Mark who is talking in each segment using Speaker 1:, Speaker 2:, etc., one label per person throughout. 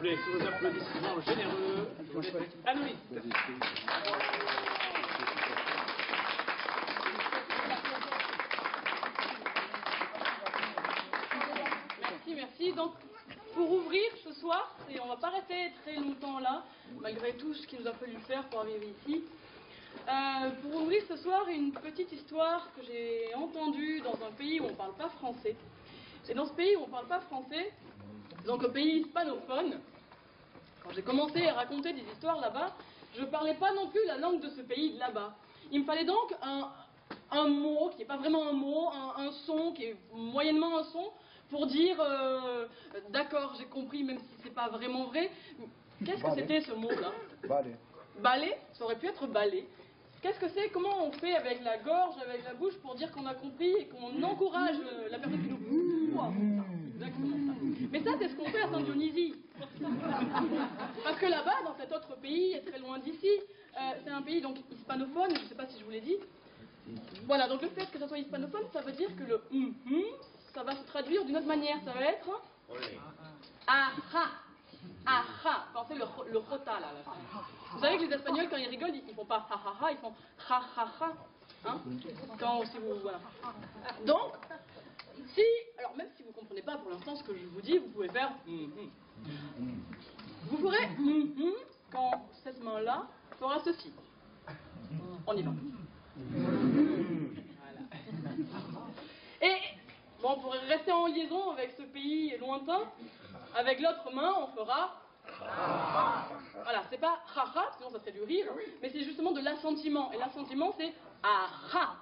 Speaker 1: applaudissez sous vos applaudissements généreux. Anouilh.
Speaker 2: Merci. Donc, pour ouvrir ce soir, et on va pas rester très longtemps là, malgré tout ce qu'il nous a fallu faire pour arriver ici. Pour ouvrir ce soir, une petite histoire que j'ai entendue dans un pays où on ne parle pas français. Et dans ce pays où on ne parle pas français, donc un pays hispanophone, quand j'ai commencé à raconter des histoires là-bas, je ne parlais pas non plus la langue de ce pays de là-bas. Il me fallait donc un mot, qui n'est pas vraiment un mot, un son, qui est moyennement un son, pour dire d'accord, j'ai compris, même si c'est pas vraiment vrai. Qu'est-ce que c'était ce mot-là?
Speaker 3: Balai.
Speaker 2: Balai, ça aurait pu être balai. Qu'est-ce que c'est? Comment on fait avec la gorge, avec la bouche pour dire qu'on a compris et qu'on encourage la personne qui nous... Exactement ça. Mais ça, c'est ce qu'on fait à Saint-Dionysie. Parce que là-bas, dans cet autre pays, très loin d'ici, c'est un pays donc hispanophone, je ne sais pas si je vous l'ai dit. Voilà, donc le fait que ça soit hispanophone, ça veut dire que le ça va se traduire d'une autre manière. Ça va être aha. Aha. Pensez le rota là. Vous savez que les Espagnols, quand ils rigolent, ils font pas ha ha ha, ils font ha ha ha. Hein? Quand si vous voilà. Donc, alors même si vous comprenez pas pour l'instant ce que je vous dis, vous pouvez faire Vous ferez quand cette main-là fera ceci. On y va. Voilà. Et bon, on pourrait rester en liaison avec ce pays lointain. Avec l'autre main, on fera. Voilà, c'est pas ha-ha, sinon ça serait du rire, mais c'est justement de l'assentiment. Et l'assentiment, c'est ah-ha.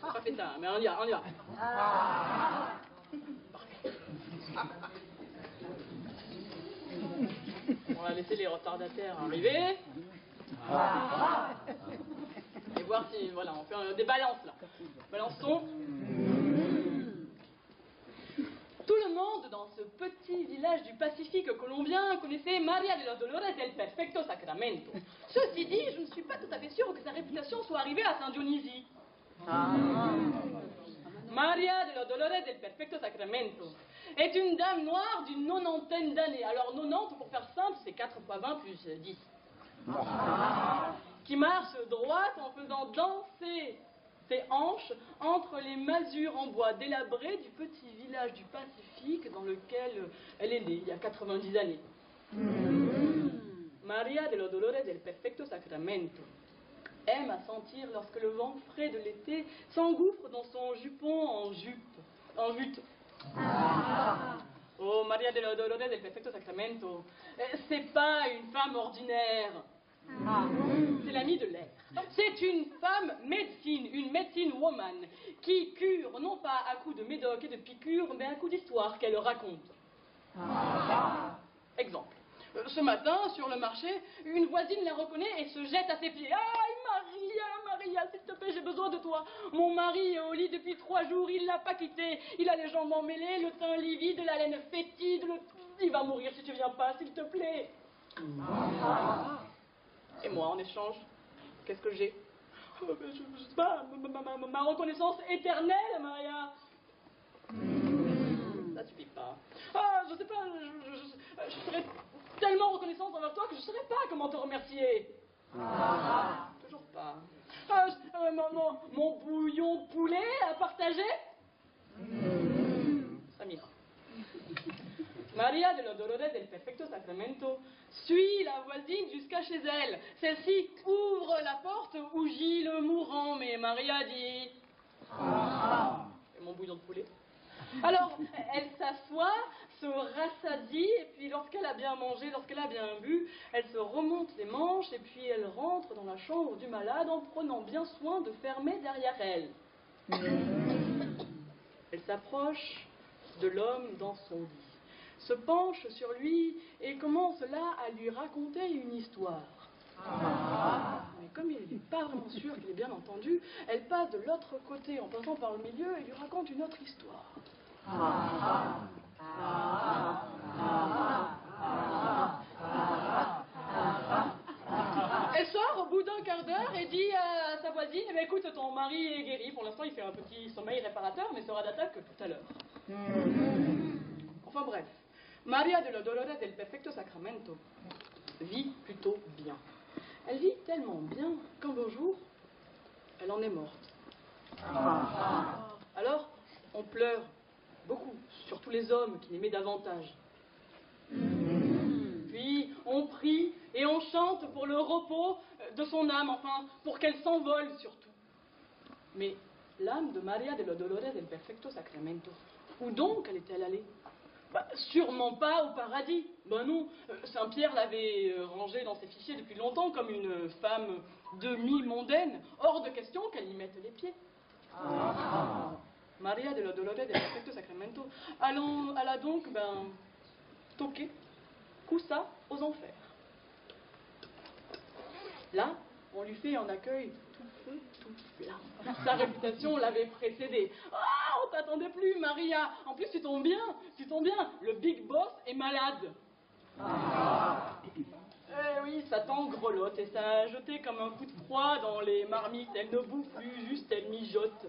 Speaker 2: J'ai pas fait ça, mais on y va. On va laisser les retardataires arriver. Et voir si, voilà, on fait des balances là. Balançons. Tout le monde dans ce petit village du Pacifique colombien connaissait Maria de los Dolores del Perfecto Sacramento. Ceci dit, je ne suis pas tout à fait sûre que sa réputation soit arrivée à Saint-Dionysie. Maria de los Dolores del Perfecto Sacramento est une dame noire d'une 90aine d'années. Alors 90, pour faire simple, c'est 4 x 20 plus 10. Qui marche droite en faisant danser ses hanches entre les masures en bois délabrées du petit village du Pacifique dans lequel elle est née il y a 90 années. Maria de los Dolores del Perfecto Sacramento aime à sentir lorsque le vent frais de l'été s'engouffre dans son jupon en jute. Oh, Maria de los Dolores del Perfecto Sacramento, c'est pas une femme ordinaire. C'est l'amie de l'air. C'est une femme médecine, une médecine woman, qui cure non pas à coups de médoc et de piqûres, mais à coups d'histoire qu'elle raconte. Exemple. Ce matin, sur le marché, une voisine la reconnaît et se jette à ses pieds. « Aïe, Maria, s'il te plaît, j'ai besoin de toi. Mon mari est au lit depuis 3 jours, il l'a pas quitté. Il a les jambes emmêlées, le teint livide, la laine fétide, il va mourir si tu viens pas, s'il te plaît. » Et moi, en échange, qu'est-ce que j'ai? Je sais pas, ma reconnaissance éternelle, Maria. Ça suffit pas. Ah, je sais pas, je serais tellement reconnaissante envers toi que je saurais pas comment te remercier. Toujours pas. Mon bouillon de poulet à partager? Ça m'ira. Maria de los Dolores del Perfecto Sacramento suit la voisine jusqu'à chez elle. Celle-ci ouvre la porte où gît le mourant, mais Maria dit et mon bouillon de poulet. Alors, elle s'assoit, se rassadie, et puis lorsqu'elle a bien mangé, lorsqu'elle a bien bu, elle se remonte les manches, et puis elle rentre dans la chambre du malade en prenant bien soin de fermer derrière elle. Elle s'approche de l'homme dans son lit, se penche sur lui et commence là à lui raconter une histoire. Mais comme il n'est pas vraiment sûr qu'il ait bien entendu, elle passe de l'autre côté en passant par le milieu et lui raconte une autre histoire. Elle sort au bout d'un quart d'heure et dit à sa voisine, eh bien, écoute, ton mari est guéri, pour l'instant il fait un petit sommeil réparateur, mais sera d'attaque que tout à l'heure. Enfin bref, Maria de los Dolores del Perfecto Sacramento vit plutôt bien. Elle vit tellement bien qu'un beau jour, elle en est morte. Alors, on pleure beaucoup, surtout les hommes qui l'aimaient davantage. Puis, on prie et on chante pour le repos de son âme, enfin, pour qu'elle s'envole surtout. Mais l'âme de Maria de los Dolores del Perfecto Sacramento, où donc allait-elle aller? Sûrement pas au paradis. Non, Saint-Pierre l'avait rangée dans ses fichiers depuis longtemps comme une femme demi-mondaine. Hors de question qu'elle y mette les pieds. Maria de los Dolores del Perfecto Sacramento alla donc, toquer, coussa aux enfers. Là, on lui fait un accueil tout feu, tout flamme. Sa réputation l'avait précédée. Ah, on t'attendait plus, Maria. En plus, tu tombes bien. Le Big Boss est malade. Eh oui, Satan grelotte et ça a jeté comme un coup de froid dans les marmites. Elle ne bouffe plus, juste elle mijote.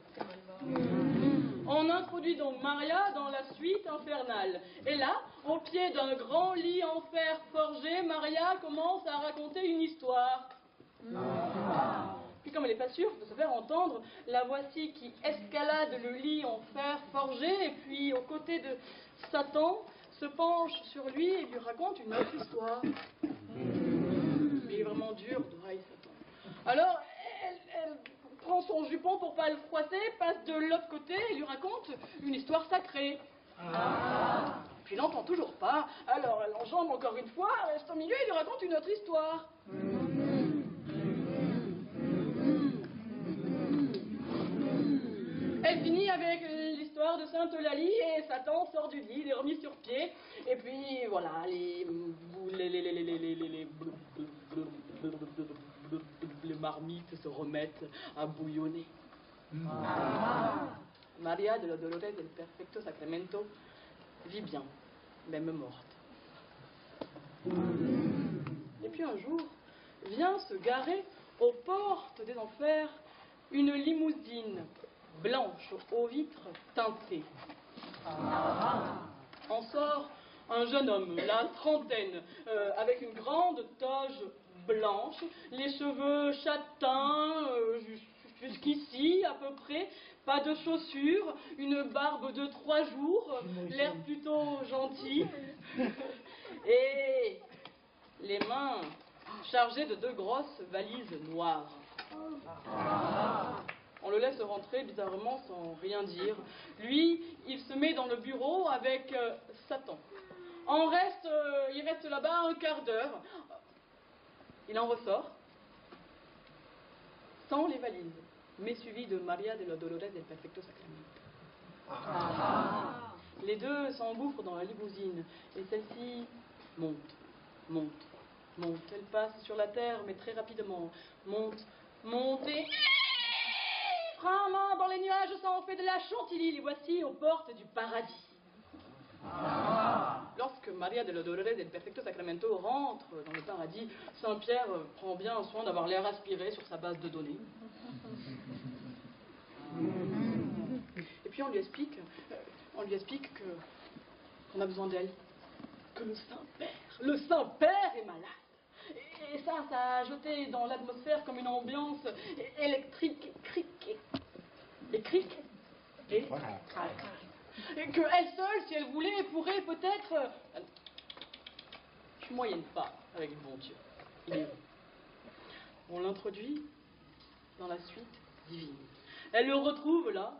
Speaker 2: On introduit donc Maria dans la suite infernale. Et là, au pied d'un grand lit en fer forgé, Maria commence à raconter une histoire. Puis comme elle n'est pas sûre de se faire entendre, la voici qui escalade le lit en fer forgé et puis aux côtés de Satan se penche sur lui et lui raconte une autre histoire. Il est vraiment dur d'oreille, Satan. Alors elle prend son jupon pour pas le froisser, passe de l'autre côté et lui raconte une histoire sacrée. Puis il n'entend toujours pas, alors elle enjambe encore une fois, reste au milieu et lui raconte une autre histoire. Elle finit avec l'histoire de Sainte Eulalie et Satan sort du lit, il est remis sur pied, et puis voilà, les marmites se remettent à bouillonner. Maria de los Dolores del Perfecto Sacramento vit bien, même morte. Et puis un jour, vient se garer aux portes des enfers une limousine blanche aux vitres teintées. En sort un jeune homme, la trentaine, avec une grande toge blanche, les cheveux châtains jusqu'ici à peu près, pas de chaussures, une barbe de 3 jours, l'air plutôt gentil, et les mains chargées de 2 grosses valises noires. On le laisse rentrer bizarrement sans rien dire. Lui, il se met dans le bureau avec Satan. Il reste là-bas un quart d'heure. Il en ressort, sans les valises, mais suivi de Maria de los Dolores del Perfecto Sacramento. Les deux s'engouffrent dans la limousine, et celle-ci monte. Elle passe sur la terre, mais très rapidement. Monte et... Vraiment, dans les nuages, ça en fait de la chantilly. Les voici aux portes du paradis. Lorsque Maria de los Dolores del Perfecto Sacramento rentre dans le paradis, Saint-Pierre prend bien soin d'avoir l'air aspiré sur sa base de données. Et puis on lui explique qu'on a besoin d'elle, que le Saint-Père est malade. Et ça a jeté dans l'atmosphère comme une ambiance électrique, et que elle seule, si elle voulait, pourrait peut-être... Je moyenne pas avec le bon Dieu. Il est où? On l'introduit dans la suite divine. Elle le retrouve là,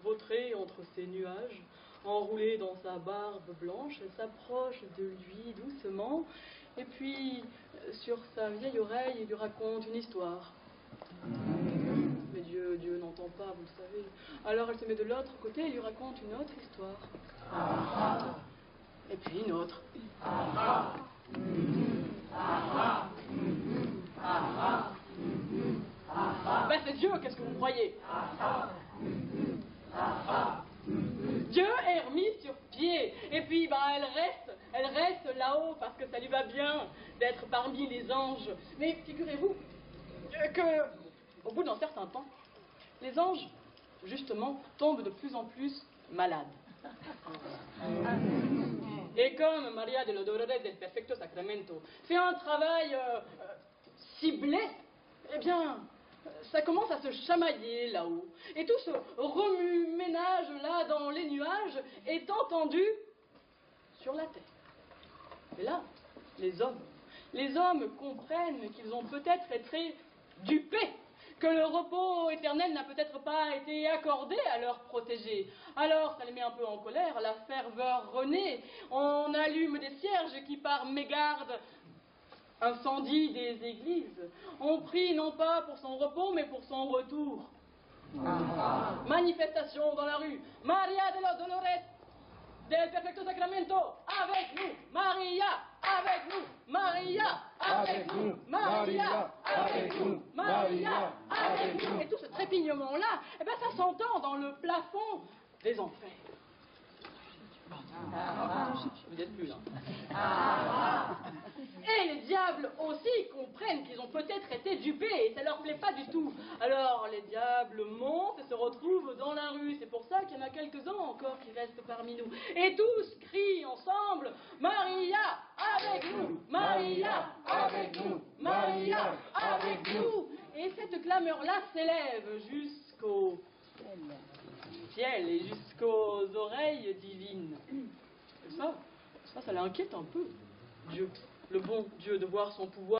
Speaker 2: vautré entre ces nuages, enroulé dans sa barbe blanche. Elle s'approche de lui doucement, et puis sur sa vieille oreille, il lui raconte une histoire. Mais Dieu n'entend pas, vous le savez. Alors elle se met de l'autre côté et lui raconte une autre histoire. Et puis une autre. C'est Dieu, qu'est-ce que vous croyez? Dieu est remis sur pied. Et puis elle reste là-haut parce que ça lui va bien d'être parmi les anges. Mais figurez-vous que au bout d'un certain temps, les anges, justement, tombent de plus en plus malades. Et comme Maria de los Dolores del Perfecto Sacramento fait un travail ciblé, eh bien, ça commence à se chamailler là-haut. Et tout ce remue-ménage là dans les nuages est entendu sur la terre. Et là, les hommes comprennent qu'ils ont peut-être été dupés, que le repos éternel n'a peut-être pas été accordé à leurs protégés. Alors, ça les met un peu en colère, la ferveur renaît, on allume des cierges qui, par mégarde, incendient des églises. On prie non pas pour son repos, mais pour son retour. Manifestation dans la rue. Maria de los Dolores del Perfecto Sacramento, avec nous, Maria, avec nous, Maria, avec nous, Maria, avec nous, Maria, avec nous. Et tout ce trépignement-là, eh ben, ça s'entend dans le plafond des enfers. Vous n'êtes plus là. Et les diables aussi comprennent qu'ils ont peut-être été dupés et ça leur plaît pas du tout. Alors les diables montent et se retrouvent dans la rue. C'est pour ça qu'il y en a quelques-uns encore qui restent parmi nous. Et tous crient ensemble: Maria, avec nous! Maria, avec nous! Maria, avec nous! Et cette clameur-là s'élève jusqu'au ciel et jusqu'aux oreilles divines. Et ça l'inquiète un peu, Dieu, le bon Dieu, de voir son pouvoir